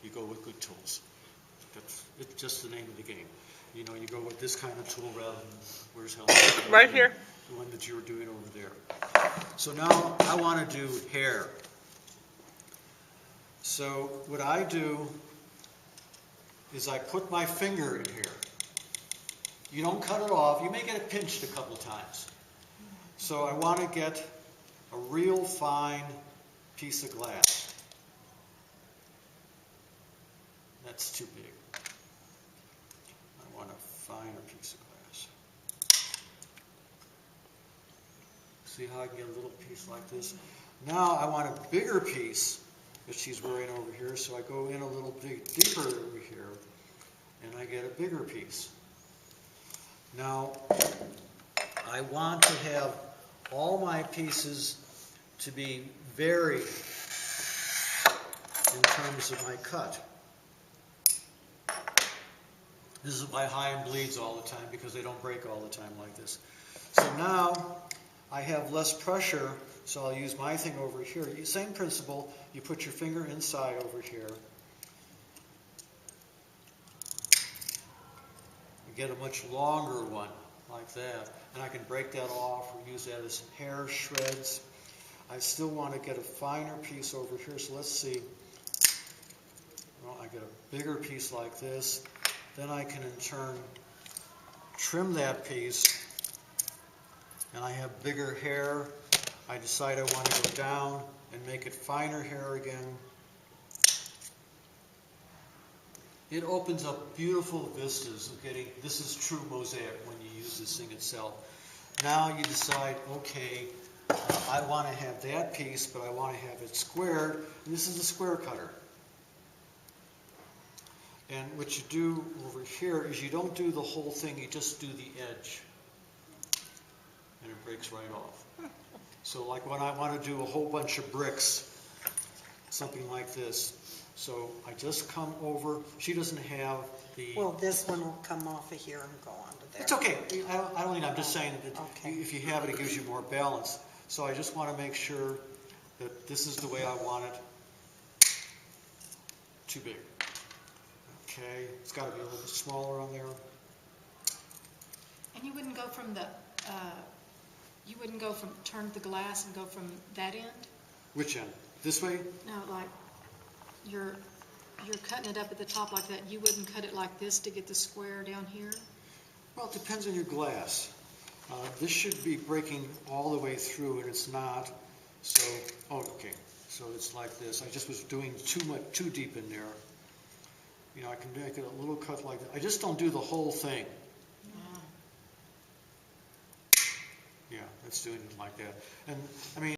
you go with good tools. It's just the name of the game. You know, you go with this kind of tool rather than, where's Helen? Right here. The one that you were doing over there. So now I want to do hair. So what I do is I put my finger in here. You don't cut it off. You may get it pinched a couple times. So I want to get a real fine piece of glass. That's too big. I want a finer piece of glass. See how I can get a little piece like this? Now I want a bigger piece that she's wearing over here, so I go in a little deeper over here, and I get a bigger piece. Now, I want to have all my pieces to be varied in terms of my cut. This is why high-end bleeds all the time, because they don't break all the time like this. So now I have less pressure, so I'll use my thing over here. Same principle, you put your finger inside over here. You get a much longer one like that, and I can break that off or use that as hair shreds. I still want to get a finer piece over here, so let's see. Well, I get a bigger piece like this. Then I can in turn trim that piece, and I have bigger hair. I decide I want to go down and make it finer hair again. It opens up beautiful vistas of getting, this is true mosaic when you use this thing itself. Now you decide, okay, I want to have that piece, but I want to have it squared, and this is a square cutter. And what you do over here is you don't do the whole thing, you just do the edge. And it breaks right off. So like when I want to do a whole bunch of bricks, something like this. So I just come over, she doesn't have the... Well, this one will come off of here and go onto there. It's okay, I don't need, I'm just saying that Okay. if you have it, it gives you more balance. So I just want to make sure that this is the way I want it. Too big. Okay, it's got to be a little bit smaller on there. And you wouldn't go from the, turn the glass and go from that end? Which end? This way? No, like, you're cutting it up at the top like that. You wouldn't cut it like this to get the square down here? Well, it depends on your glass. This should be breaking all the way through, and it's not. So, oh, okay. So it's like this. I just was doing too deep in there. You know, I can make it a little cut like that. I just don't do the whole thing. Yeah, that's doing it like that. And I mean,